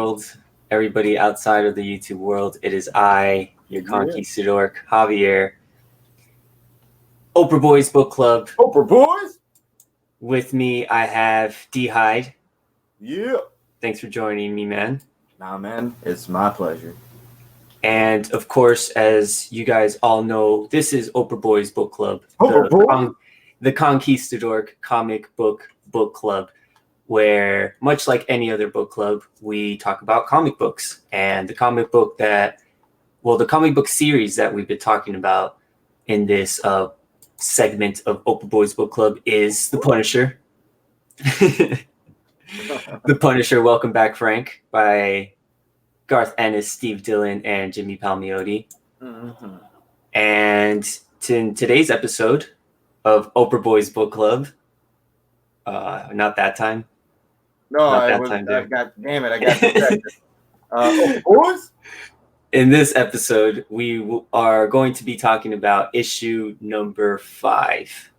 world, everybody outside of the YouTube world. It is I, your conquistador, Javier. OPRAH Boys Book Club. OPRAH Boys! With me, I have D-Hyde. Yeah. Thanks for joining me, man. Nah, man, it's my pleasure. And, of course, as you guys all know, this is OPRAH Boys Book Club. The Conquistador comic book club, where, much like any other book club, we talk about comic books. And the comic book series that we've been talking about in this segment of OPRAH Boys Book Club is The Punisher. The Punisher, Welcome Back, Frank, by Garth Ennis, Steve Dillon, and Jimmy Palmiotti. Mm-hmm. And in today's episode of OPRAH Boys Book Club, not that time. No, I got distracted. OPRAH Boys? In this episode, we are going to be talking about issue number 5.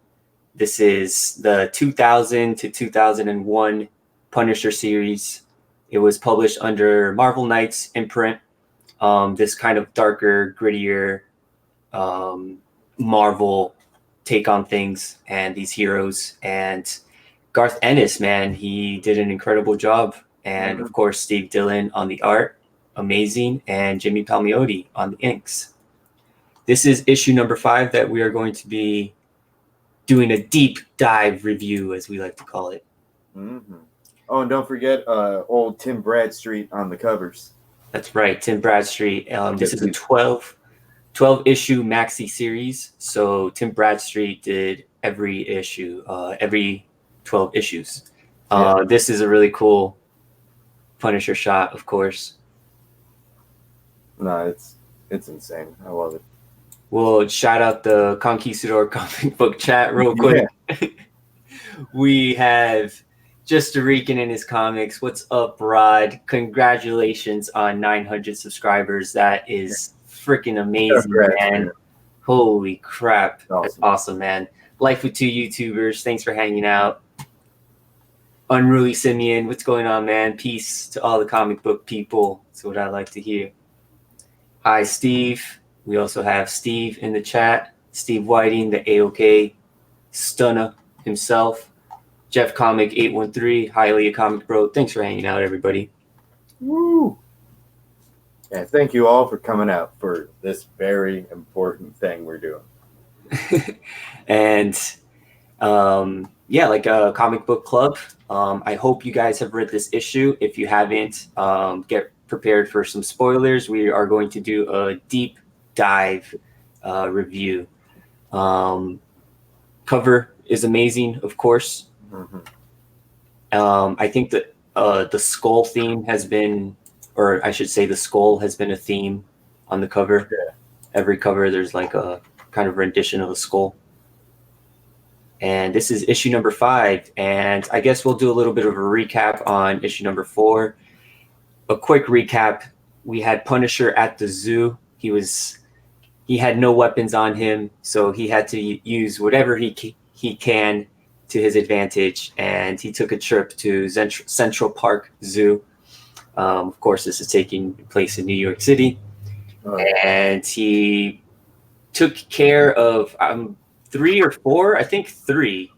This is the 2000 to 2001 Punisher series. It was published under Marvel Knights imprint. This kind of darker, grittier Marvel take on things and these heroes. And Garth Ennis, man, he did an incredible job. And of course, Steve Dillon on the art. Amazing, and Jimmy Palmiotti on the inks. This is issue number 5 that we are going to be doing a deep dive review, as we like to call it. Mm-hmm. Oh, and don't forget old Tim Bradstreet on the covers. That's right, Tim Bradstreet. This is a 12 issue maxi series. So Tim Bradstreet did every issue, every 12 issues. This is a really cool Punisher shot, of course. No, it's insane. I love it. We'll shout out the Conquistador comic book chat real quick. Yeah. We have Just a Rican in his comics. What's up, Rod? Congratulations on 900 subscribers. That is freaking amazing, man. Holy crap. That's awesome, man. Life with 2 YouTubers. Thanks for hanging out. Unruly Simeon, what's going on, man? Peace to all the comic book people. That's what I like to hear. Hi, Steve. We also have Steve in the chat. Steve Whiting, the AOK stunner himself. Jeff Comic 813. Hi, Leah Comic Bro. Thanks for hanging out, everybody. Woo! Yeah, thank you all for coming out for this very important thing we're doing. And like a comic book club. I hope you guys have read this issue. If you haven't, get prepared for some spoilers. We are going to do a deep dive review. Cover is amazing, of course. Mm-hmm. I think that the skull theme has been, or I should say the skull has been a theme on the cover. Yeah. Every cover there's like a kind of rendition of a skull. And this is issue number 5. And I guess we'll do a little bit of a recap on issue number 4. A quick recap. We had Punisher at the zoo. He had no weapons on him, so he had to use whatever he can to his advantage. And he took a trip to Central Park Zoo. Of course, this is taking place in New York City. And he took care of 3 or 4. I think 3.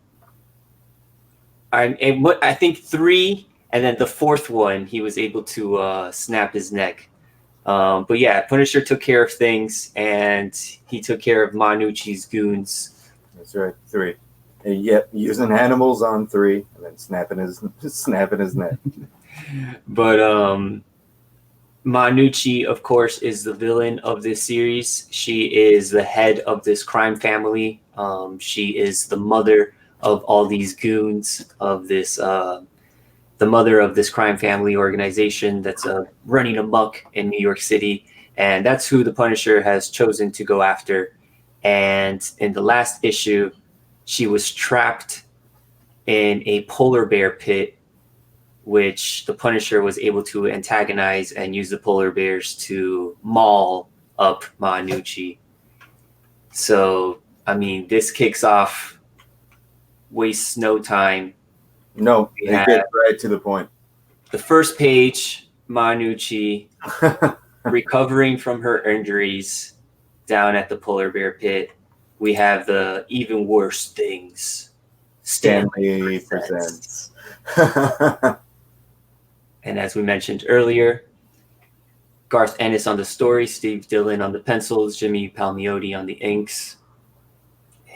I think 3. And then the 4th one, he was able to snap his neck. But yeah, Punisher took care of things, and he took care of Gnucci's goons. That's right, 3. And yep, using animals on 3, and then snapping his neck. But Gnucci, of course, is the villain of this series. She is the head of this crime family. She is the mother of all these goons of this. The mother of this crime family organization that's running amok in New York City. And that's who the Punisher has chosen to go after. And in the last issue, she was trapped in a polar bear pit, which the Punisher was able to antagonize and use the polar bears to maul up Gnucci. So, I mean, this kicks off, wastes no time. No, it gets right to the point. The first page, Gnucci recovering from her injuries down at the polar bear pit. We have the even worse things. Stanley presents. And as we mentioned earlier, Garth Ennis on the story, Steve Dillon on the pencils, Jimmy Palmiotti on the inks,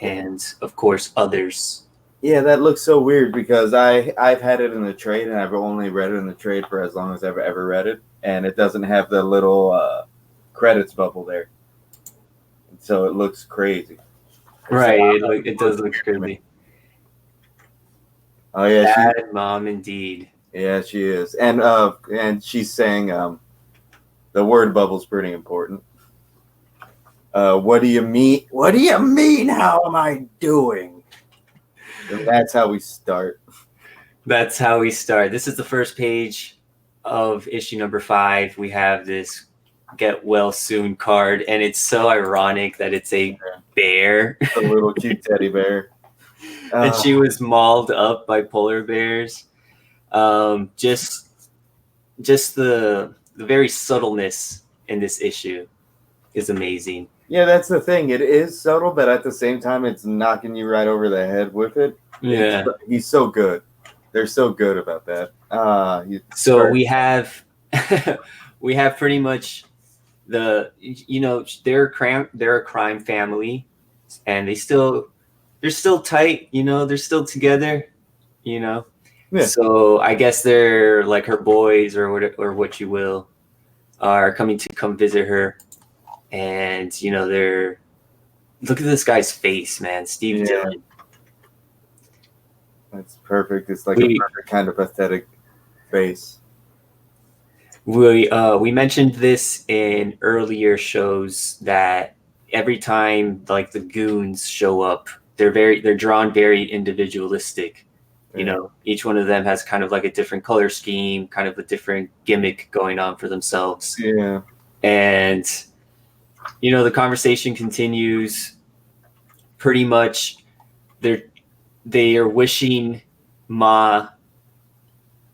and of course others. Yeah, that looks so weird because I've had it in the trade and I've only read it in the trade for as long as I've ever read it, and it doesn't have the little credits bubble there, so it looks crazy. Right, it does look crazy. Oh yeah, Bad mom indeed. Yeah, she is, and she's saying the word bubble's pretty important. What do you mean? What do you mean? How am I doing? And that's how we start. That's how we start. This is the first page of issue number 5. We have this get well soon card, and it's so ironic that it's a bear. A little cute teddy bear. And she was mauled up by polar bears. Just the very subtleness in this issue is amazing. Yeah, that's the thing. It is subtle, but at the same time, it's knocking you right over the head with it. Yeah, he's so good. They're so good about that. We have we have pretty much they're a crime family, and they're still tight. They're still together. Yeah. So I guess they're like her boys or what you will are coming to come visit her. And, they're look at this guy's face, man. Steve Dillon. That's perfect. It's like a perfect kind of pathetic face. We mentioned this in earlier shows that every time like the goons show up, they're drawn very individualistic. Each one of them has kind of like a different color scheme, kind of a different gimmick going on for themselves. Yeah. And the conversation continues. Pretty much they are wishing Ma,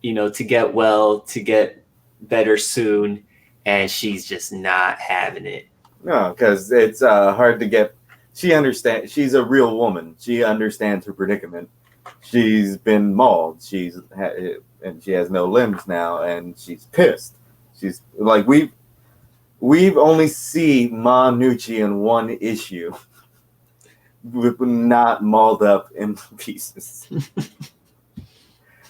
to get well, to get better soon, and she's just not having it. No, because it's hard to get. She understands. She's a real woman. She understands her predicament. She's been mauled. And she has no limbs now, and she's pissed. She's like we've only seen Ma Gnucci in one issue, not mauled up in pieces.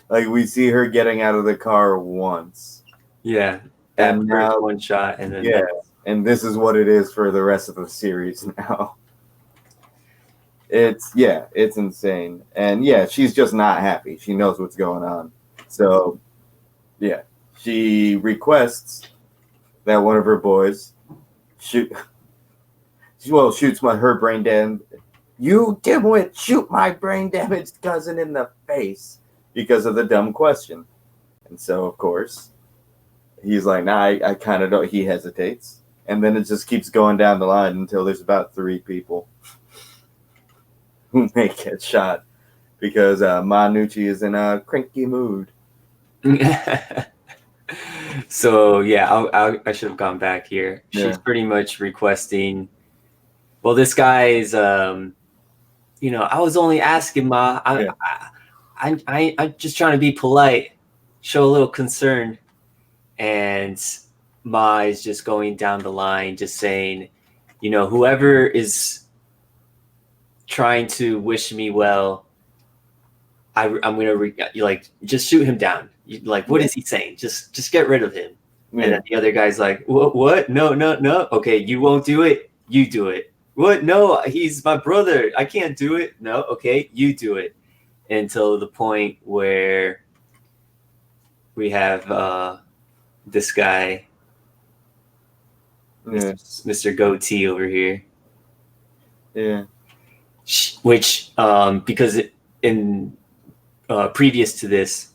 Like we see her getting out of the car once. Yeah, and now one shot, and then and this is what it is for the rest of the series now. It's insane, and she's just not happy. She knows what's going on, so she requests that one of her boys shoots her brain damaged. You dimwit, shoot my brain damaged cousin in the face because of the dumb question. And so, of course, he's like, nah, I kind of don't. He hesitates. And then it just keeps going down the line until there's about 3 people who may get shot because Ma Gnucci is in a cranky mood. So I should have gone back here. She's pretty much requesting. Well, this guy is, I was only asking Ma. I'm just trying to be polite, show a little concern, and Ma is just going down the line, just saying, whoever is trying to wish me well, I'm gonna just shoot him down. What is he saying? Just get rid of him. Yeah. And then the other guy's like, what? No. Okay, you won't do it. You do it. What? No, he's my brother. I can't do it. No. Okay, you do it. Until the point where we have this guy, Mr. Goatee over here. Yeah. Which, because in previous to this,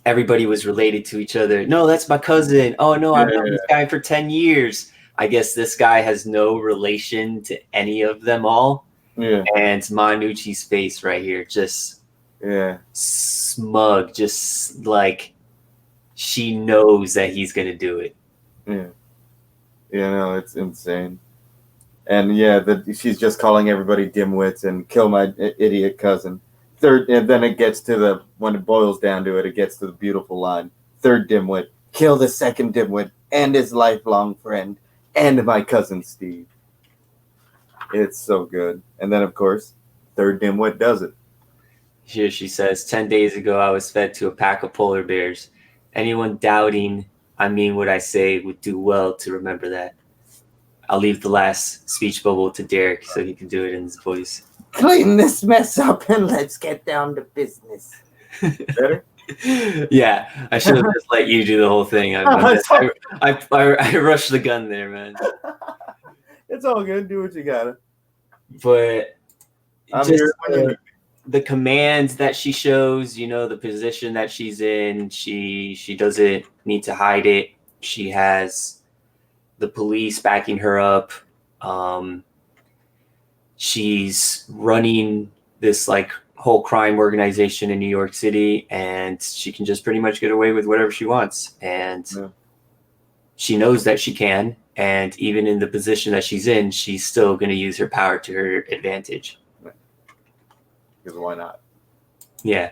everybody was related to each other. No, that's my cousin. Oh, no, I've known this guy for 10 years. I guess this guy has no relation to any of them all. Yeah. And Ma Gnucci's face right here, just smug, just like she knows that he's gonna do it. Yeah. It's insane. And yeah, she's just calling everybody dimwits and kill my idiot cousin. Third, and then it gets to when it boils down to it, it gets to the beautiful line. Third dimwit, kill the second dimwit and his lifelong friend and my cousin Steve. It's so good. And then, of course, third dimwit does it. Here she says, 10 days ago, I was fed to a pack of polar bears. Anyone doubting I mean what I say would do well to remember that. I'll leave the last speech bubble to Derek so he can do it in his voice. Clean this mess up and let's get down to business. Better? Yeah, I should have just let you do the whole thing. I rushed the gun there, man. It's all good. Do what you gotta. But I'm just here the commands that she shows, the position that she's in, she doesn't need to hide it. She has the police backing her up. She's running this like whole crime organization in New York City, and she can just pretty much get away with whatever she wants. And she knows that she can. And even in the position that she's in, she's still going to use her power to her advantage. Because why not? Yeah.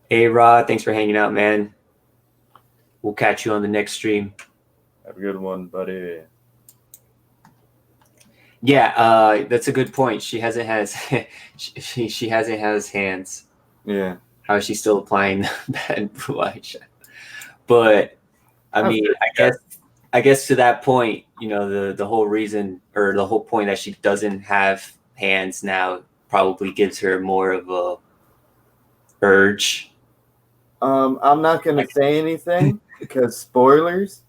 Hey, Rod, thanks for hanging out, man. We'll catch you on the next stream. Have a good one, buddy. Yeah, that's a good point. She hasn't has she hasn't has hands. Yeah. How is she still applying bad blue eyeshadow? But I mean, I guess to that point, the whole reason or the whole point that she doesn't have hands now probably gives her more of a urge. I'm not gonna say anything because spoilers.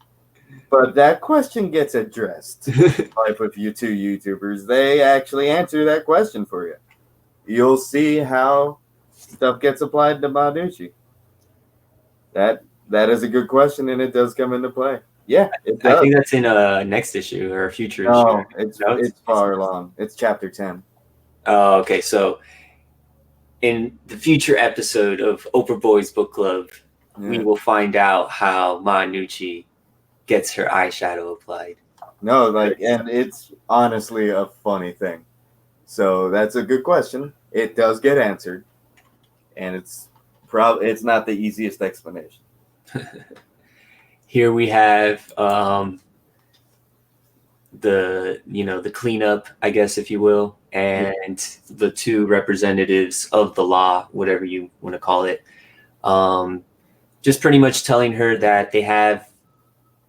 But that question gets addressed. Like with you two YouTubers, they actually answer that question for you. You'll see how stuff gets applied to Gnucci. That is a good question, and it does come into play. Yeah, it does. I think that's in a next issue or a future issue. It's far along. It's chapter 10. Oh, okay. So in the future episode of Oprah Boys Book Club, we will find out how Gnucci gets her eyeshadow applied. No, and it's honestly a funny thing. So that's a good question. It does get answered, and it's not the easiest explanation. Here we have the cleanup, I guess, if you will, and the two representatives of the law, whatever you want to call it, just pretty much telling her that they have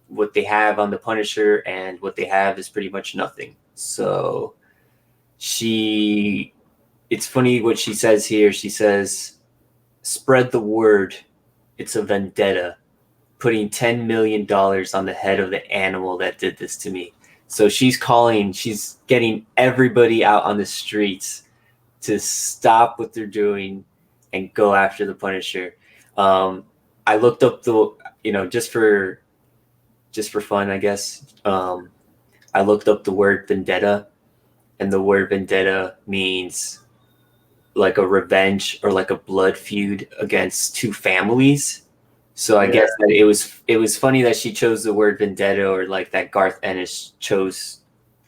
what they have on the Punisher, and what they have is pretty much nothing. So it's funny what she says here. She says, spread the word. It's a vendetta. Putting $10 million on the head of the animal that did this to me. So she's getting everybody out on the streets to stop what they're doing and go after the Punisher. I looked up just for fun, I guess. I looked up the word vendetta, and the word vendetta means like a revenge or like a blood feud against two families. So I guess that it was funny that she chose the word vendetta, or like that Garth Ennis chose,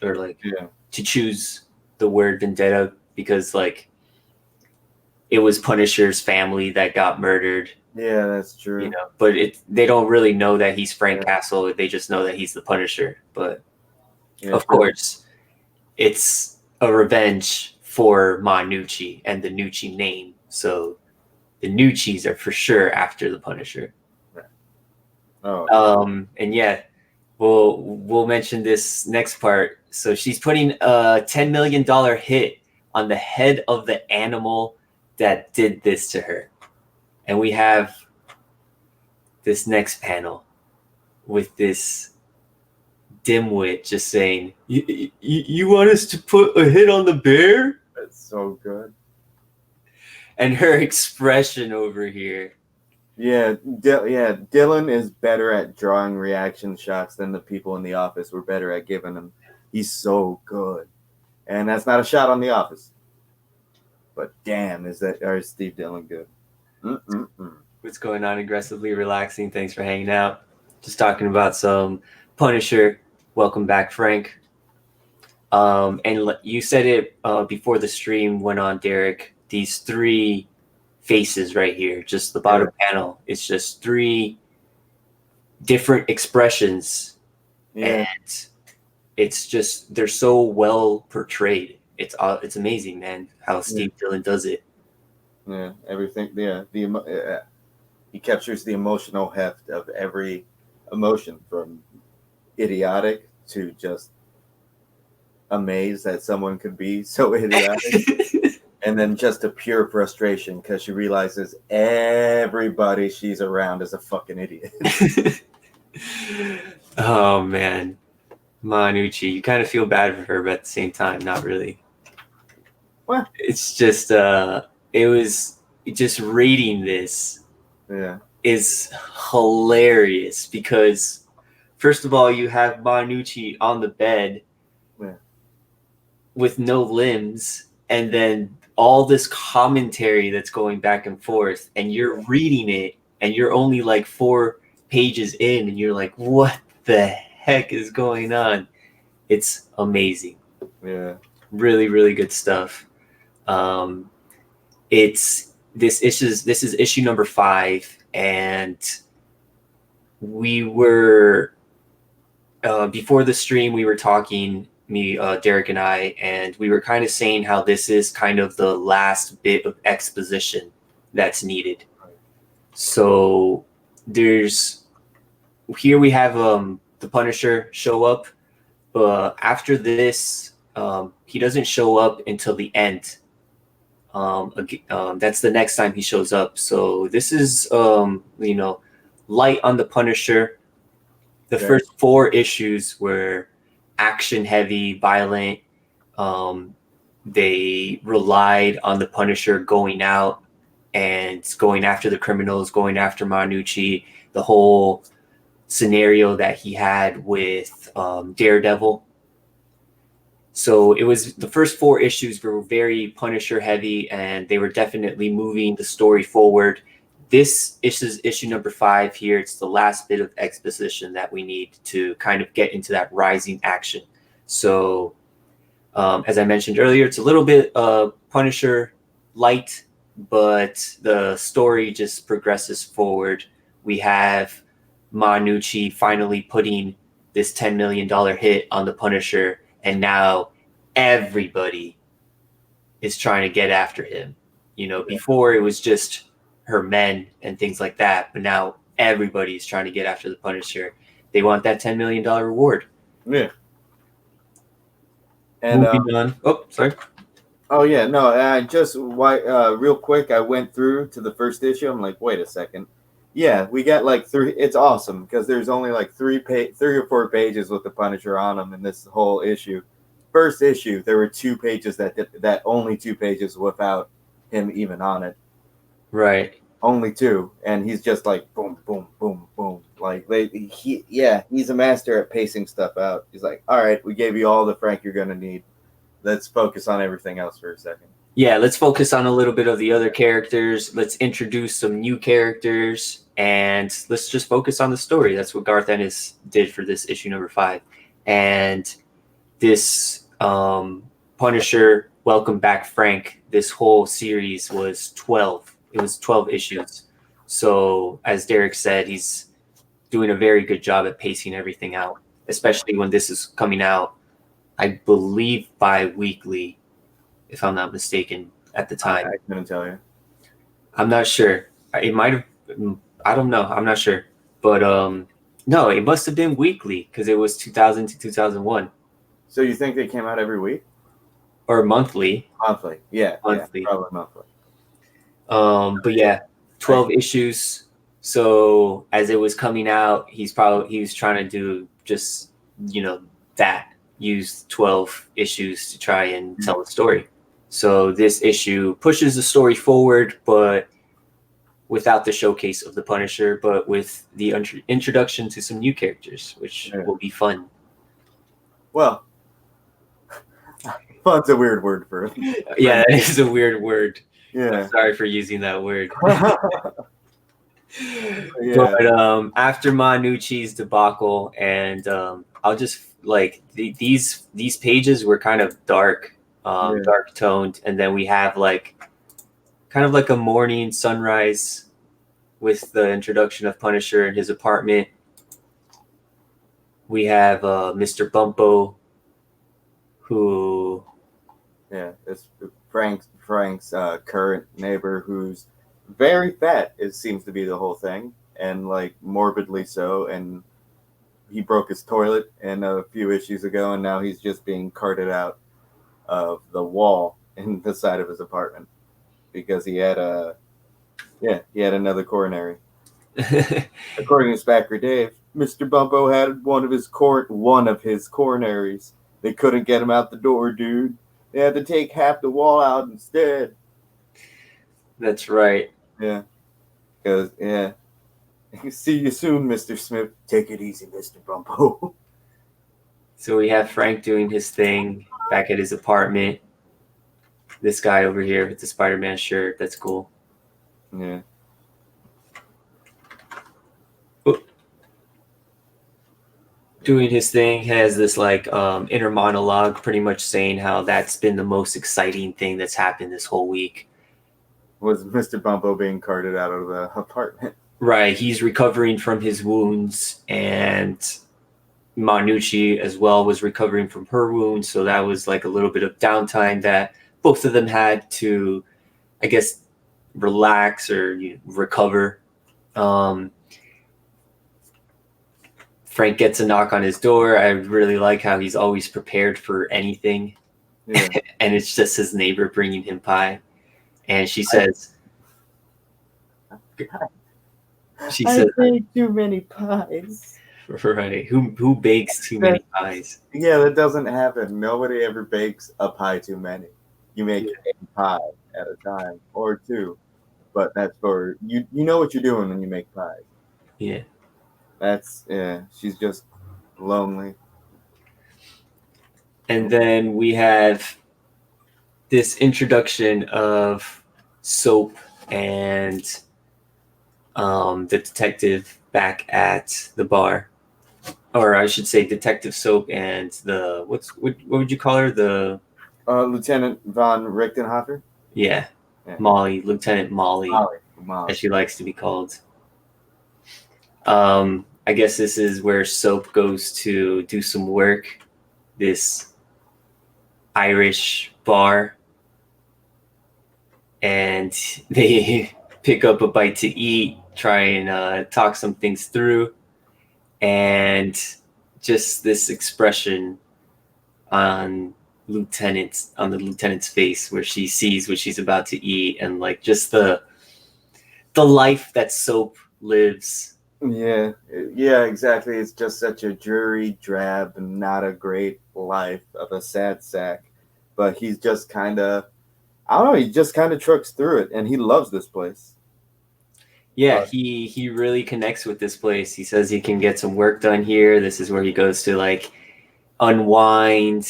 or like to choose the word vendetta because like it was Punisher's family that got murdered. Yeah, that's true. But they don't really know that he's Frank Castle. They just know that he's the Punisher. But of course, it's a revenge for Gnucci and the Gnucci name. So the Gnuccis are for sure after the Punisher. And yeah, we'll mention this next part. So she's putting a $10 million hit on the head of the animal that did this to her. And we have this next panel with this dimwit just saying, you want us to put a hit on the bear? That's so good. And her expression over here. Yeah, Dylan is better at drawing reaction shots than the people in the office were better at giving them. He's so good. And that's not a shot on the office. But damn, is Steve Dillon good. What's going on? Aggressively relaxing. Thanks for hanging out. Just talking about some Punisher. Welcome back, Frank. And you said it before the stream went on, Derek. These three faces right here, just the bottom panel. It's just three different expressions, and it's just they're so well portrayed. It's amazing, man, how Steve Dillon does it. Yeah, everything. Yeah, he captures the emotional heft of every emotion, from idiotic to just amazed that someone could be so idiotic, and then just a pure frustration because she realizes everybody she's around is a fucking idiot. Oh man, Gnucci, you kind of feel bad for her, but at the same time, not really. What? It's just it was just reading this is hilarious because first of all, you have Gnucci on the bed with no limbs, and then all this commentary that's going back and forth, and you're reading it, and you're only like 4 pages in, and you're like, what the heck is going on? It's amazing. Yeah, really, really good stuff. This is issue number 5, and we were before the stream we were talking, me, Derek and I, and we were kind of saying how this is kind of the last bit of exposition that's needed. So here we have the Punisher show up, but after this he doesn't show up until the end. That's the next time he shows up. So this is light on the Punisher. The first 4 issues were action heavy, violent. They relied on the Punisher going out and going after the criminals, going after Gnucci, the whole scenario that he had with Daredevil. So it was the first 4 issues were very Punisher heavy, and they were definitely moving the story forward. This is issue number 5 here. It's the last bit of exposition that we need to kind of get into that rising action. So as I mentioned earlier, it's a little bit Punisher light, but the story just progresses forward. We have Gnucci finally putting this $10 million hit on the Punisher, and now everybody is trying to get after him. Before it was just her men and things like that, but now everybody's trying to get after the Punisher. They want that $10 million reward. Yeah. And moving on. Oh, sorry. Oh yeah, no. I just real quick, I went through to the first issue. I'm like, wait a second. Yeah, we got like 3. It's awesome because there's only like 3 or 4 pages with the Punisher on them in this whole issue. First issue, there were 2 pages that only 2 pages without him even on it. Right. Only 2, and he's just like boom, boom, boom, boom. Like he's a master at pacing stuff out. He's like, all right, we gave you all the Frank you're gonna need. Let's focus on everything else for a second. Yeah, let's focus on a little bit of the other characters. Let's introduce some new characters, and let's just focus on the story. That's what Garth Ennis did for this issue number 5. And this Punisher, Welcome Back, Frank, this whole series was 12. It was 12 issues. So as Derek said, he's doing a very good job at pacing everything out, especially when this is coming out, I believe, bi-weekly, if I'm not mistaken, at the time. I couldn't tell you. I'm not sure. It might have, I don't know. I'm not sure. But no, it must have been weekly because it was 2000 to 2001. So you think they came out every week? Or monthly. Monthly, yeah. Monthly. Yeah, probably monthly. But yeah, 12 issues. So as it was coming out, he was trying to do just, that. Use 12 issues to try and tell a story. So this issue pushes the story forward, but without the showcase of the Punisher, but with the introduction to some new characters, which will be fun. Well, fun's a weird word for it. Yeah, that is a weird word. Yeah. I'm sorry for using that word. Yeah. But after Gnucci's debacle, and I'll just like these pages were kind of dark, Yeah. dark toned, and then we have like kind of like a morning sunrise with the introduction of Punisher in his apartment. We have Mr. Bumpo, who Yeah, it's Frank's current neighbor, who's very fat. It seems to be the whole thing, and like morbidly so. And he broke his toilet and a few issues ago, and now he's just being carted out of the wall in the side of his apartment because he had another coronary. According to Spacker Dave, Mr. Bumpo had one of his coronaries. They couldn't get him out the door, dude. They had to take half the wall out instead. That's right. Yeah. Because, see you soon, Mr. Smith. Take it easy, Mr. Bumpo. So we have Frank doing his thing back at his apartment. This guy over here with the Spider-Man shirt. That's cool. Yeah. Doing his thing, has this like inner monologue pretty much saying how that's been the most exciting thing that's happened this whole week. Was Mr. Bumpo being carted out of the apartment? Right. He's recovering from his wounds, and Gnucci as well was recovering from her wounds. So that was like a little bit of downtime that both of them had to, I guess, relax or recover. Frank gets a knock on his door. I really like how he's always prepared for anything. Yeah. And it's just his neighbor bringing him pie. And she says, I baked too many pies. Right, who bakes too many pies? Yeah, that doesn't happen. Nobody ever bakes a pie too many. You make a pie at a time or two. But that's for you know what you're doing when you make pies. Yeah. She's just lonely. And then we have this introduction of Soap and the detective back at the bar. Or I should say Detective Soap and what would you call her? The Lieutenant von Richtenhofer? Yeah. Molly, Lieutenant Molly, Molly. as she likes to be called. I guess this is where Soap goes to do some work. This Irish bar, and they pick up a bite to eat, try and talk some things through, and just this expression on the lieutenant's face where she sees what she's about to eat, and like just the life that Soap lives. Yeah, exactly. It's just such a dreary, drab, not a great life of a sad sack. But he's just kind of, I don't know, he just kind of trucks through it, and he loves this place. Yeah, he really connects with this place. He says he can get some work done here. This is where he goes to like unwind,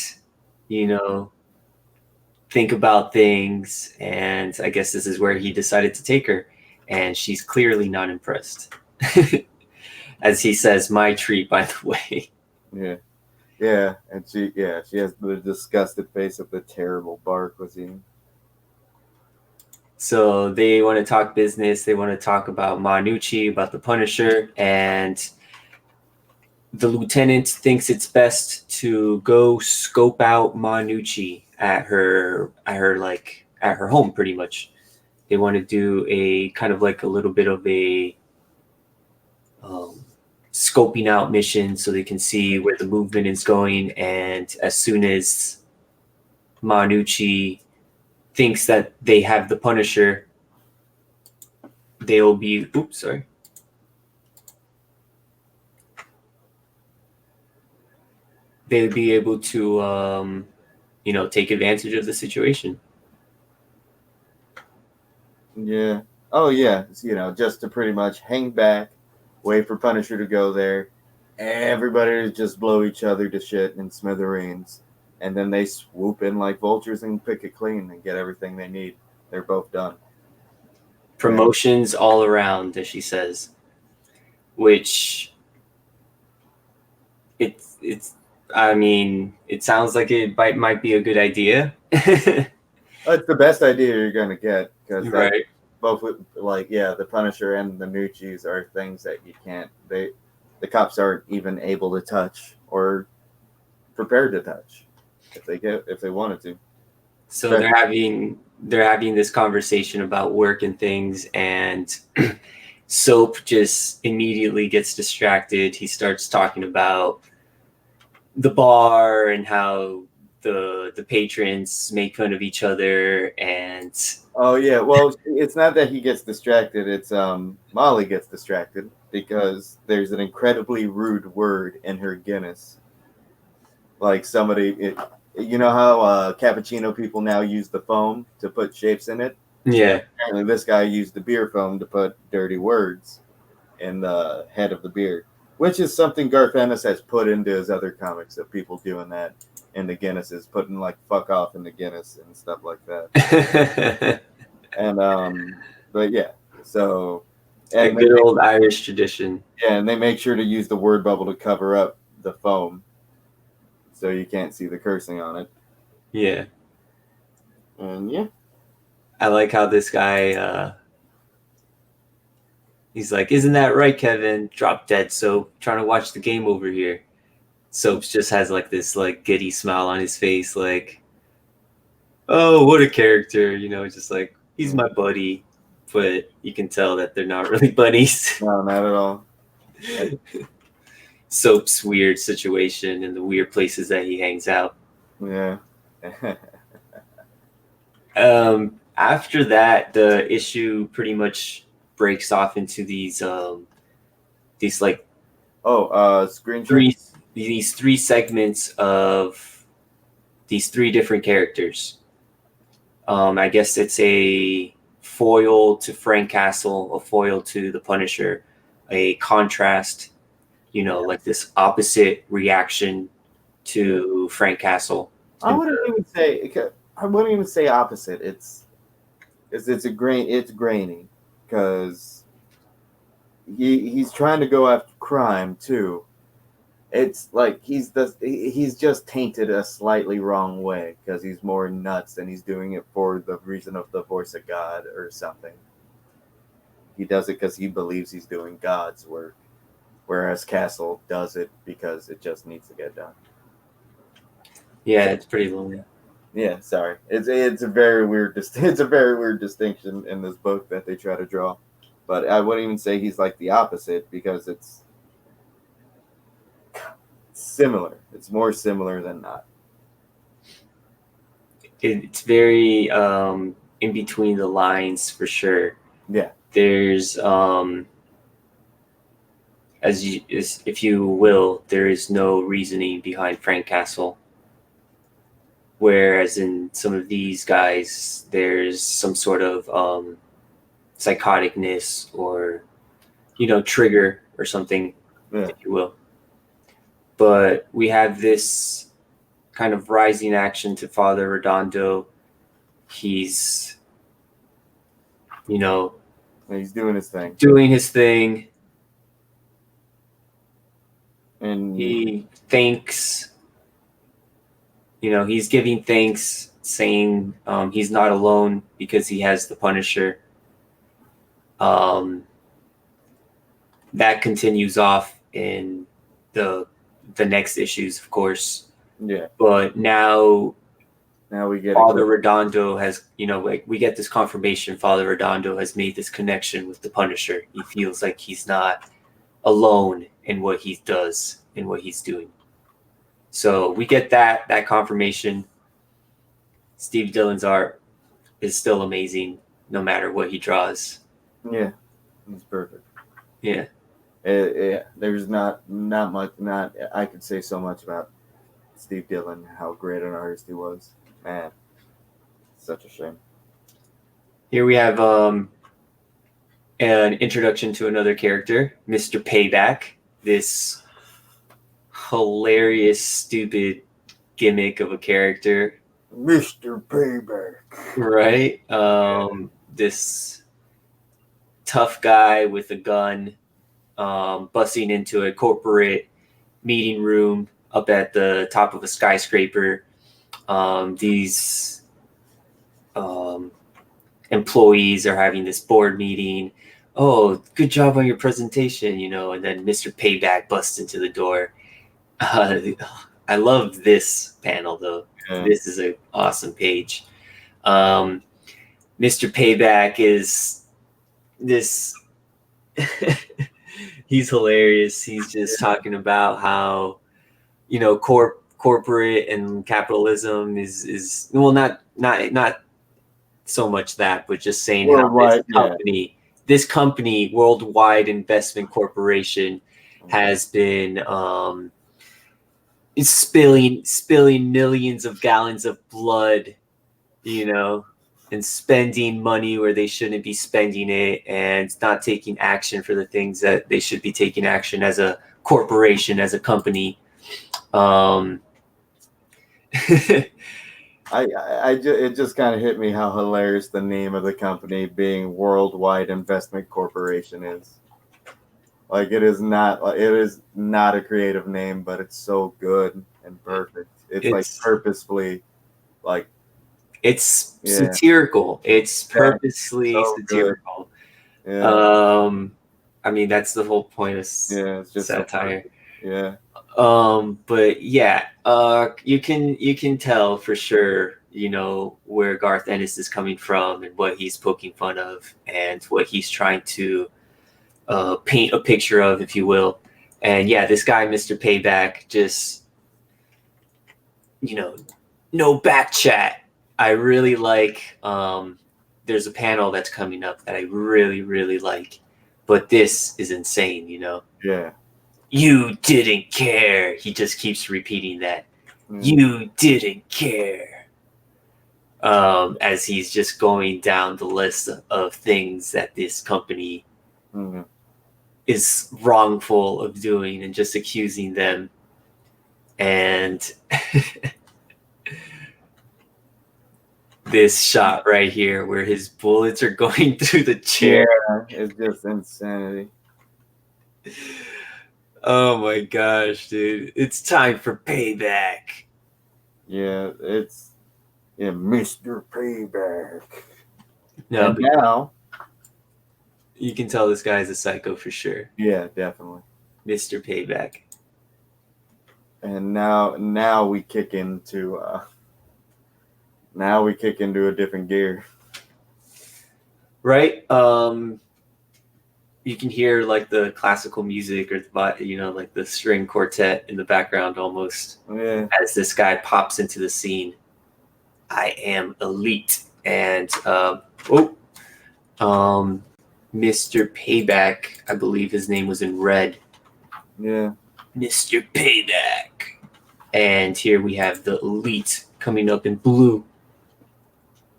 think about things, and I guess this is where he decided to take her, and she's clearly not impressed. As he says, "My treat, by the way." Yeah, and she has the disgusted face of the terrible bar cuisine. So they want to talk business. They want to talk about Gnucci, about the Punisher, and the lieutenant thinks it's best to go scope out Gnucci at her home, pretty much. They want to do a kind of like a little bit of a scoping out mission so they can see where the movement is going. And as soon as Gnucci thinks that they have the Punisher, they'll be they'll be able to take advantage of the situation. Yeah. Oh yeah. Just to pretty much hang back, wait for Punisher to go there. Everybody just blow each other to shit in smithereens, and then they swoop in like vultures and pick it clean and get everything they need. They're both done. Promotions all around, as she says, which it's. I mean, it sounds like it might be a good idea. It's the best idea you're gonna get because Right. both the Punisher and the Gnucci's are things that you can't. The cops aren't even able to touch or prepared to touch if they wanted to. So they're having this conversation about work and things, and Soap just immediately gets distracted. He starts talking about the bar and how the patrons make fun of each other, and Oh yeah, well, it's not that he gets distracted. It's Molly gets distracted because there's an incredibly rude word in her Guinness. Like you know how cappuccino people now use the foam to put shapes in it. yeah, Apparently, this guy used the beer foam to put dirty words in the head of the beer, which is something Garth Ennis has put into his other comics of people doing that in the Guinnesses, putting like "fuck off" in the Guinness and stuff like that. And but yeah, so a and good old Irish tradition. and they make sure to use the word bubble to cover up the foam, so you can't see the cursing on it. Yeah, And yeah, I like how this guy. He's like, "Isn't that right, Kevin? Drop dead Soap. Trying to watch the game over here." Soaps just has like this like giddy smile on his face, like, "Oh, what a character!" Just like he's my buddy, but you can tell that they're not really buddies. no, not at all. Soap's weird situation and the weird places that he hangs out. Yeah. After that, the issue pretty much breaks off into these like screenshots. these three segments of these three different characters. I guess it's a foil to Frank Castle, a foil to the Punisher, a contrast, like this opposite reaction to Frank Castle. I wouldn't even say opposite. It's grainy because he's trying to go after crime too. It's like he's just tainted a slightly wrong way because he's more nuts and he's doing it for the reason of the voice of God or something. He does it because he believes he's doing God's work, whereas Castle does it because it just needs to get done. Yeah, it's pretty lonely. Yeah, sorry. It's a very weird distinction in this book that they try to draw, but I wouldn't even say he's like the opposite because it's similar. It's more similar than not. It's very in between the lines for sure. Yeah. There's if you will, there is no reasoning behind Frank Castle. Whereas in some of these guys, there's some sort of psychoticness or, trigger or something, if you will. But we have this kind of rising action to Father Redondo. He's, he's doing his thing. And he thanks. He's giving thanks, saying he's not alone because he has the Punisher. That continues off in the next issues, of course. Yeah. But now we get Father Redondo has, we get this confirmation. Father Redondo has made this connection with the Punisher. He feels like he's not alone in what he does, in what he's doing. So we get that confirmation. Steve Dillon's art is still amazing, no matter what he draws. Yeah, he's perfect. Yeah. There's not much. I could say so much about Steve Dillon, how great an artist he was. Man, such a shame. Here we have an introduction to another character, Mr. Payback. This hilarious, stupid gimmick of a character, Mr. Payback. right? This tough guy with a gun, busting into a corporate meeting room up at the top of a skyscraper. These employees are having this board meeting. Oh, good job on your presentation, and then Mr. Payback busts into the door. I love this panel though. Yeah. This is an awesome page. Mr. Payback is this. He's hilarious. He's just talking about how corporate and capitalism is well, not so much that, but just saying Worldwide, how this company, Worldwide Investment Corporation, has been is spilling millions of gallons of blood, and spending money where they shouldn't be spending it, and not taking action for the things that they should be taking action as a corporation, as a company. It just kind of hit me how hilarious the name of the company being Worldwide Investment Corporation is. Like it is not a creative name, but it's so good and perfect. It's like purposefully, like it's satirical. It's purposely satirical. Yeah. I mean, that's the whole point of it's just satire. Yeah. But yeah, you can tell for sure, where Garth Ennis is coming from and what he's poking fun of and what he's trying to paint a picture of, if you will. And yeah, this guy, Mr. Payback, just, no back chat. I really like, there's a panel that's coming up that I really, really like, but this is insane, Yeah. You didn't care. He just keeps repeating that. You didn't care. As he's just going down the list of things that this company is wrongful of doing and just accusing them. And this shot right here where his bullets are going through the chair. Yeah, it's just insanity. Oh my gosh, dude. It's time for payback. Yeah, it's Mr. Payback. No, and now you can tell this guy's a psycho for sure. Yeah, definitely. Mr. Payback. And now we kick into a different gear. Right? You can hear like the classical music or like the string quartet in the background almost. Yeah. As this guy pops into the scene. I am elite. And Mr. Payback, I believe his name was in red. Yeah. Mr. Payback. And here we have the elite coming up in blue.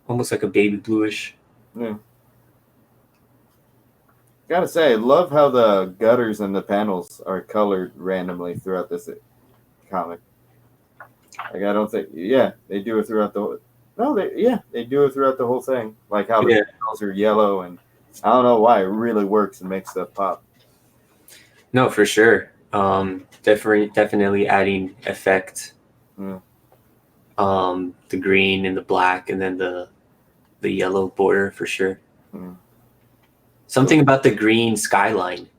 Almost like a baby bluish. Yeah. Gotta say, I love how the gutters and the panels are colored randomly throughout this comic. Like I don't think, they do it throughout the. No, they do it throughout the whole thing. Like how the panels are yellow, and I don't know why it really works and makes stuff pop. No, for sure. Definitely adding effect. Yeah. The green and the black, and then the yellow border for sure. Yeah. Something about the green skyline.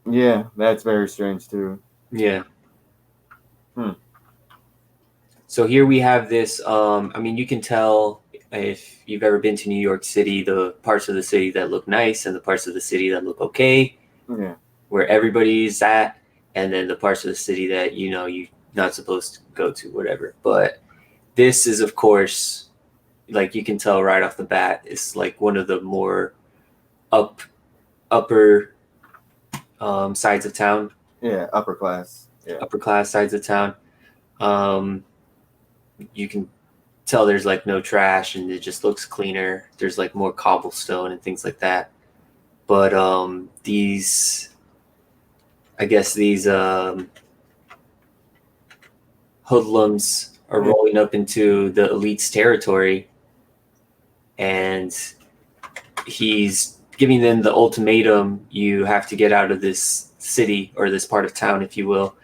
Yeah, that's very strange too. Yeah. So here we have this. I mean, you can tell if you've ever been to New York City, the parts of the city that look nice and the parts of the city that look okay. Yeah. Where everybody's at, and then the parts of the city that you're not supposed to go to, whatever. But this is, of course, like you can tell right off the bat, it's like one of the more upper sides of town. Yeah, upper class. Yeah. Upper class sides of town. You can tell there's like no trash and it just looks cleaner. There's like more cobblestone and things like that. But these hoodlums are rolling up into the elite's territory, and he's giving them the ultimatum: you have to get out of this city or this part of town, if you will.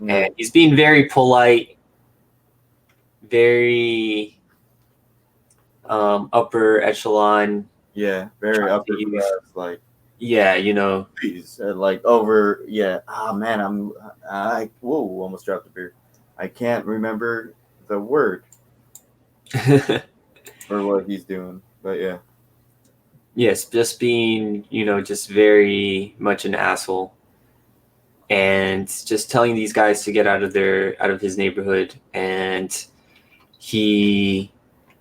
And he's being very polite, very upper echelon. Yeah, very upper class, like. Yeah, you know. Please, like over. Yeah. Ah, man, whoa, almost dropped the beer. I can't remember the word for what he's doing, but yeah. Yes, just being, you know, just very much an asshole, and just telling these guys to get out of his neighborhood, and he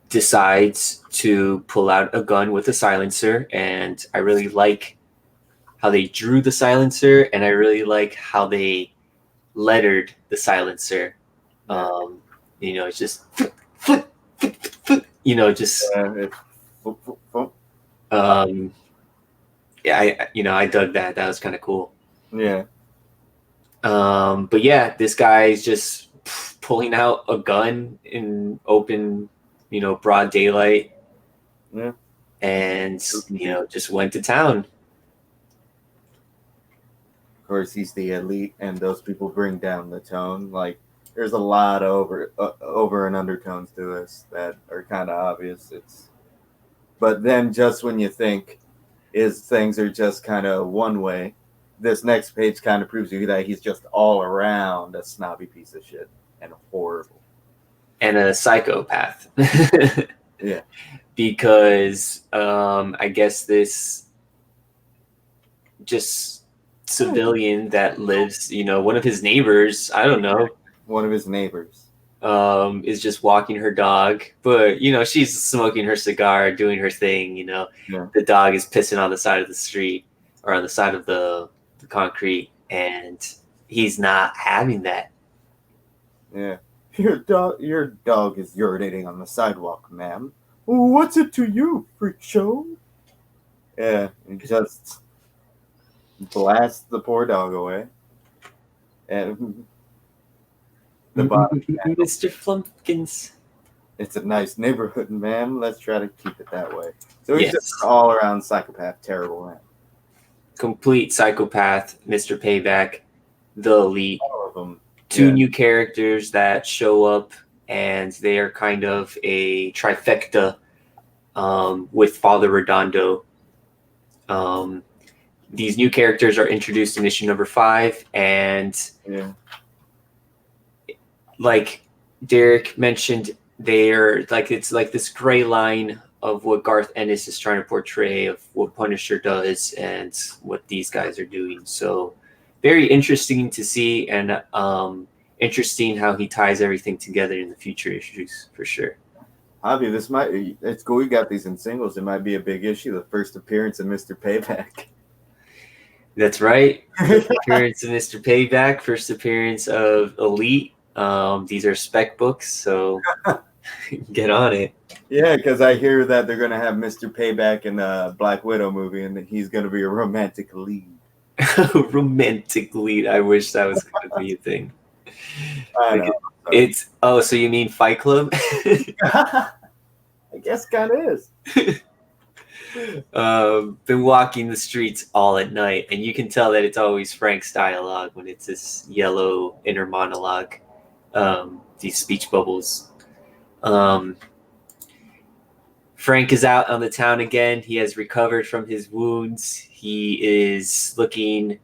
decides to pull out a gun with a silencer, and I really like how they drew the silencer, and I really like how they lettered the silencer. You know, it's just you know, just yeah, I dug that. That was kind of cool. Yeah. But yeah, this guy's just pulling out a gun in open, you know, broad daylight. Yeah. And, you know, just went to town. Of course, he's the elite, and those people bring down the tone. Like, there's a lot of over and undertones to this that are kind of obvious. But then just when you think things are just kind of one way, this next page kind of proves you that he's just all around a snobby piece of shit and horrible. And a psychopath. Yeah. Because I guess this just civilian that lives, you know, one of his neighbors, I don't know. One of his neighbors. Is just walking her dog, but you know, she's smoking her cigar, doing her thing, you know. Yeah. The dog is pissing on the side of the street or on the side of the concrete, and he's not having that. Yeah. Your dog is urinating on the sidewalk, ma'am. What's it to you, freak show? Yeah, and just blast the poor dog away. And the bottom, Mr. Flumpkins. It's a nice neighborhood, ma'am. Let's try to keep it that way. So he's Yes. just an all-around psychopath, terrible man. Complete psychopath, Mr. Payback, the elite. All of them. Two new characters that show up, and they are kind of a trifecta with Father Redondo. These new characters are introduced in issue number 5, and like Derek mentioned, they're like, it's like this gray line of what Garth Ennis is trying to portray of what Punisher does and what these guys are doing. So very interesting to see, and interesting how he ties everything together in the future issues for sure. Javi, it's cool you got these in singles. It might be a big issue, the first appearance of Mr. Payback. That's right. First appearance of Mr. Payback, first appearance of Elite. These are spec books, so get on it. Yeah, because I hear that they're going to have Mr. Payback in the Black Widow movie, and he's going to be a romantic lead. Romantic lead. I wish that was going to be a thing. I know. So you mean Fight Club? I guess kind of is. Been walking the streets all at night, and you can tell that it's always Frank's dialogue when it's this yellow inner monologue, these speech bubbles. Frank is out on the town again. He has recovered from his wounds. He is looking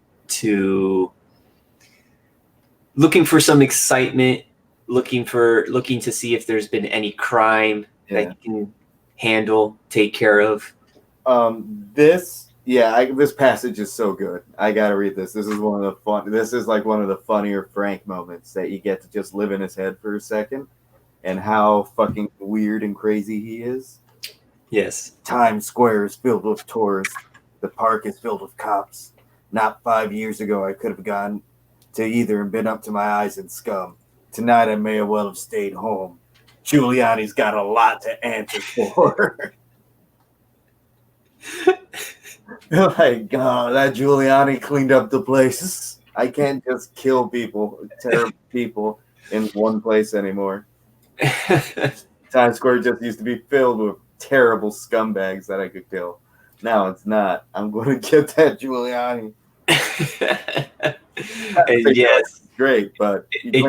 for some excitement, looking to see if there's been any crime that he can handle, take care of. This passage is so good. I gotta read this. This is one of the funnier Frank moments that you get to just live in his head for a second, and how fucking weird and crazy he is. Yes. Times Square is filled with tourists. The park is filled with cops. Not 5 years ago, I could have gone to either and been up to my eyes in scum. Tonight, I may well have stayed home. Giuliani's got a lot to answer for. Like, God, that Giuliani cleaned up the place. I can't just kill people, terrible people, in one place anymore. Times Square just used to be filled with terrible scumbags that I could kill. No, it's not. I'm going to get that Giuliani. And yes, Great, but it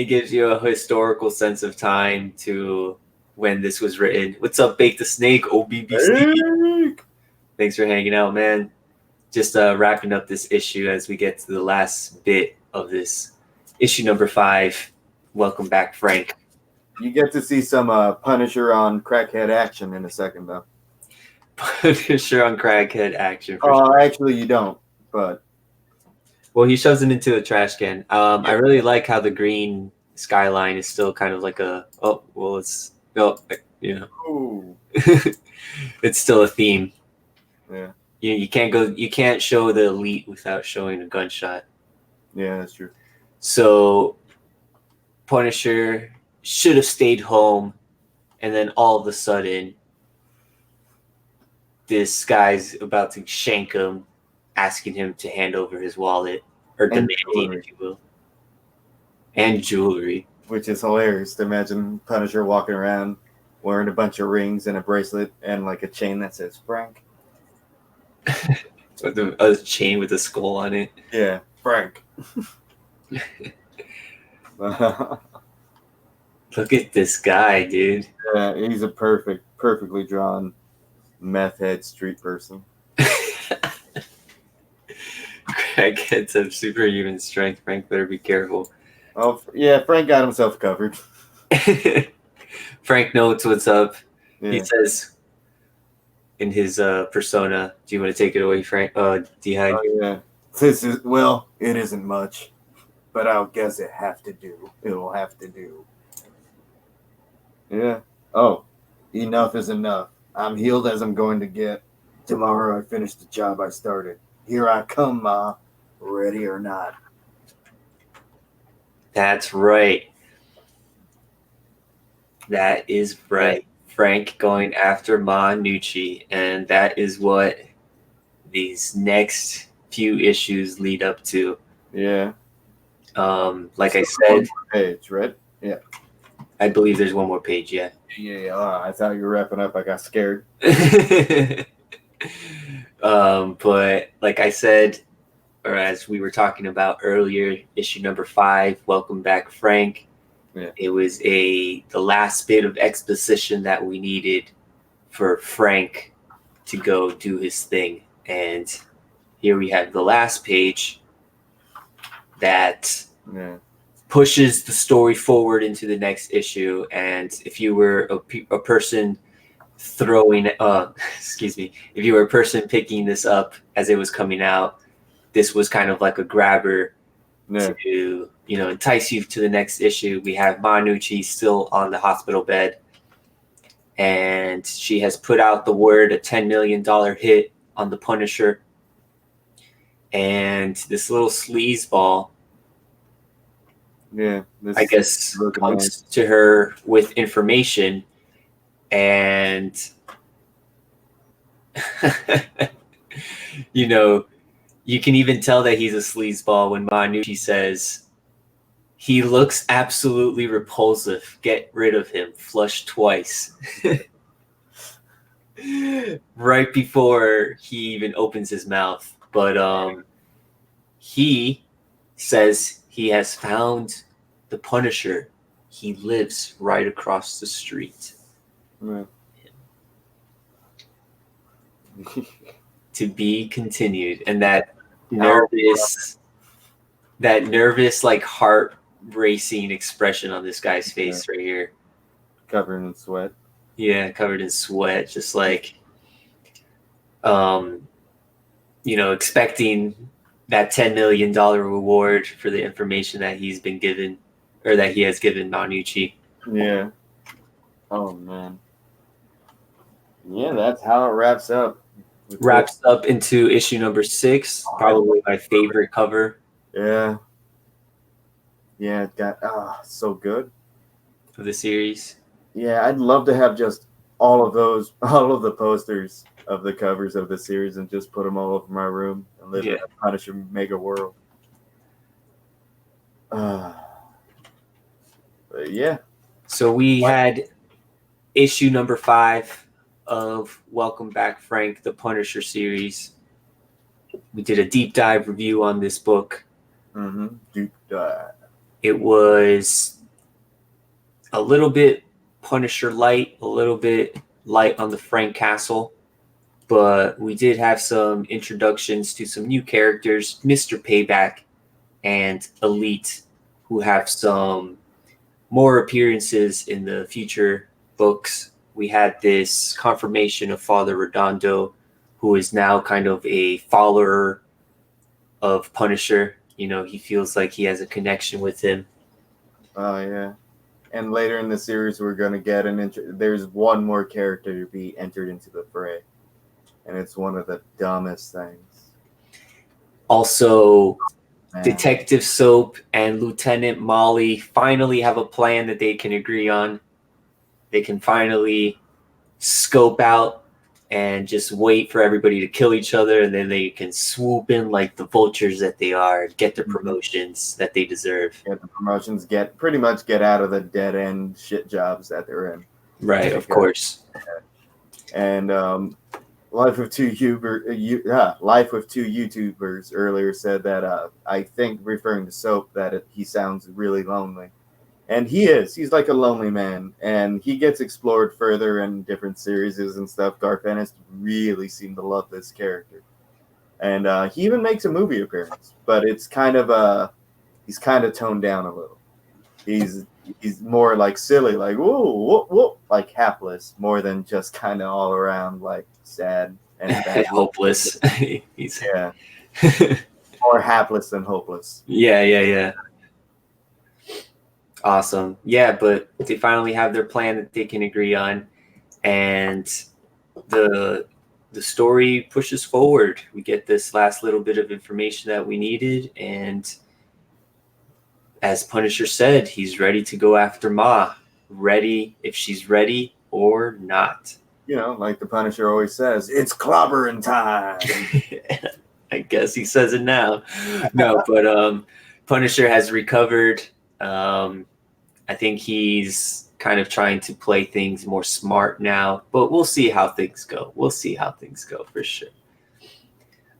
gives you a historical sense of time to when this was written. What's up, Bake the Snake? OBB Snake. Thanks for hanging out, man. Just wrapping up this issue as we get to the last bit of this issue number 5. Welcome back, Frank. You get to see some Punisher on crackhead action in a second, though. Punisher on crackhead action. For sure. Actually, you don't. But he shoves him into a trash can. I really like how the green skyline is still kind of like it's still a theme. Yeah. You can't show the elite without showing a gunshot. Yeah, that's true. So Punisher should have stayed home, and then all of a sudden this guy's about to shank him, asking him to hand over his wallet, or demanding, if you will. And jewelry. Which is hilarious to imagine Punisher walking around wearing a bunch of rings and a bracelet and like a chain that says Frank. A chain with a skull on it. Yeah, Frank. Look at this guy, dude. Yeah, he's a perfectly drawn meth head street person. Crackheads have superhuman strength. Frank better be careful. Oh, yeah, Frank got himself covered. Frank knows what's up. Yeah. He says in his persona, do you want to take it away, Frank? D-Hyde? Oh, yeah. It isn't much, but I'll guess it'll have to do. Yeah. Oh, enough is enough. I'm healed as I'm going to get. Tomorrow I finish the job I started. Here I come, Ma. Ready or not. That's right. That is right. Frank going after Gnucci, and that is what these next few issues lead up to. Yeah. Like I said, page, right? Yeah. I believe there's one more page. Yeah. Yeah. I thought you were wrapping up. I got scared. But like I said, or as we were talking about earlier, issue number 5. Welcome back, Frank. Yeah. It was the last bit of exposition that we needed for Frank to go do his thing. And here we have the last page that pushes the story forward into the next issue. And if you were a person throwing, if you were a person picking this up as it was coming out, this was kind of like a grabber to, entice you to the next issue. We have Gnucci still on the hospital bed, and she has put out the word, a $10 million hit on the Punisher. And this little sleazeball, I guess, comes to her with information, and you can even tell that he's a sleazeball when Gnucci says, "He looks absolutely repulsive. Get rid of him. Flush twice." Right before he even opens his mouth. But he says he has found the Punisher. He lives right across the street. Right. To be continued. And that nervous, like heart racing expression on this guy's face right here. Covered in sweat. Yeah, covered in sweat. Just like, expecting that $10 million reward for the information that he's been given, or that he has given Gnucci. Yeah. Oh, man. Yeah, that's how it wraps up. Wraps up into issue number 6, probably my favorite cover. Yeah. Yeah, it got so good. Of the series. Yeah, I'd love to have just all of the posters of the covers of the series and just put them all over my room and live in a Punisher mega world. But yeah. So we had issue number 5 of Welcome Back, Frank, the Punisher series. We did a deep dive review on this book. Deep dive. It was a little bit Punisher light, a little bit light on the Frank Castle, but we did have some introductions to some new characters, Mr. Payback and Elite, who have some more appearances in the future books. We had this confirmation of Father Redondo, who is now kind of a follower of Punisher. You know, he feels like he has a connection with him. Oh, yeah. And later in the series, we're going to get there's one more character to be entered into the fray. And it's one of the dumbest things. Also, Detective Soap and Lieutenant Molly finally have a plan that they can agree on. They can finally scope out and just wait for everybody to kill each other, and then they can swoop in like the vultures that they are, get the promotions that they deserve. Get the promotions, pretty much get out of the dead end shit jobs that they're in. Right, of course. And Life with Two YouTubers earlier said that I think, referring to Soap, that he sounds really lonely. And he is. He's like a lonely man. And he gets explored further in different series and stuff. Garth Ennis really seemed to love this character. And he even makes a movie appearance. But it's kind of he's kind of toned down a little. He's more like silly, like whoa, whoa, whoa, like hapless, more than just kind of all around like sad and bad. Hopeless. He's more hapless than hopeless. Yeah. Awesome. Yeah, but they finally have their plan that they can agree on, and the story pushes forward. We get this last little bit of information that we needed, and as Punisher said, he's ready to go after Ma. Ready if she's ready or not. You know, like the Punisher always says, it's clobbering time. I guess he says it now. No, but Punisher has recovered. I think he's kind of trying to play things more smart now, but we'll see how things go. We'll see how things go for sure.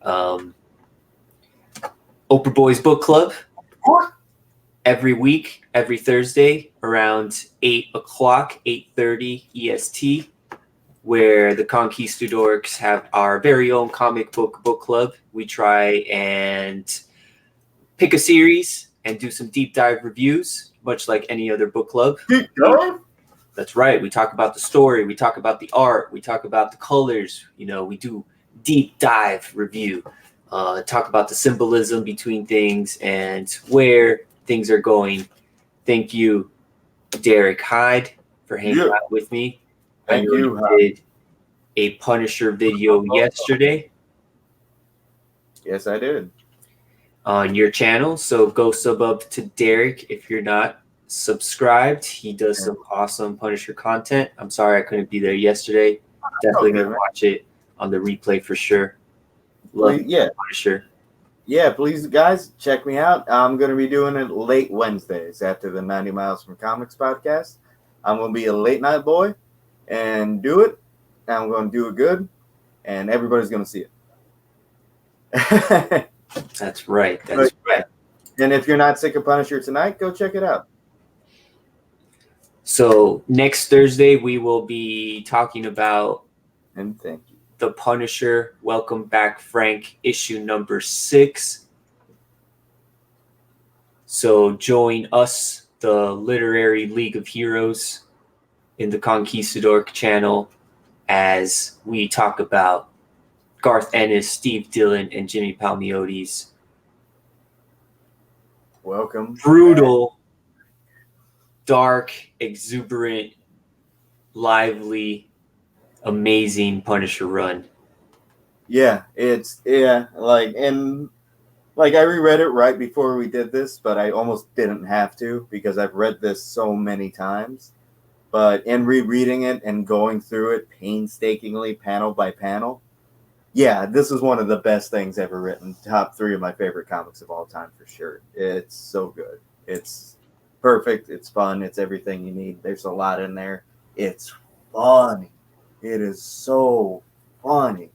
OPRAH Boys Book Club. Every week, every Thursday, around 8 o'clock, 8:30 EST, where the Conquistadors have our very own comic book club. We try and pick a series and do some deep dive reviews, much like any other book club. Deep dive? That's right. We talk about the story. We talk about the art. We talk about the colors. You know, we do deep dive review. Talk about the symbolism between things and where things are going. Thank you, Derek Hyde, for hanging out with me. Thank you. Did a Punisher video yesterday. Yes, I did. On your channel, so go sub up to Derek if you're not subscribed. He does some awesome Punisher content. I'm sorry I couldn't be there yesterday. Definitely gonna watch it on the replay for sure. Love Punisher. Yeah, please, guys, check me out. I'm going to be doing it late Wednesdays after the 90 Miles from Comics podcast. I'm going to be a late night boy and do it. And I'm going to do it good. And everybody's going to see it. That's right. That's right. And if you're not sick of Punisher tonight, go check it out. So next Thursday, we will be talking about and thank you. The Punisher, Welcome Back, Frank, issue number 6. So join us, the Literary League of Heroes, in the Conquistador channel as we talk about Garth Ennis, Steve Dillon, and Jimmy Palmiotti's brutal, dark, exuberant, lively, amazing Punisher run. Yeah, I reread it right before we did this, but I almost didn't have to because I've read this so many times. But in rereading it and going through it painstakingly, panel by panel, yeah, this is one of the best things ever written. Top 3 of my favorite comics of all time for sure. It's so good. It's perfect. It's fun. It's everything you need. There's a lot in there. It's funny. It is so funny.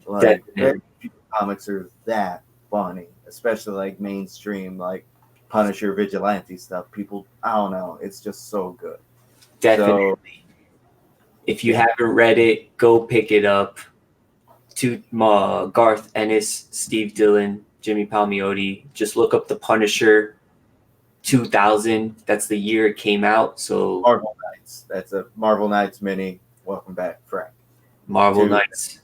Like, very few comics are that funny, especially like mainstream, like Punisher vigilante stuff. People, I don't know, it's just so good. Definitely. So, if you haven't read it, go pick it up. To Garth Ennis, Steve Dillon, Jimmy Palmiotti. Just look up The Punisher 2000. That's the year it came out. So Marvel Knights. That's a Marvel Knights mini. Welcome back, Frank. Marvel Knights.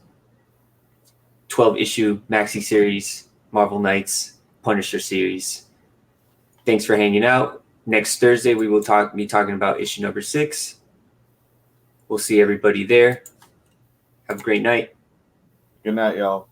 12-issue maxi series. Marvel Knights Punisher series. Thanks for hanging out. Next Thursday, we will be talking about issue number 6. We'll see everybody there. Have a great night. Good night, y'all.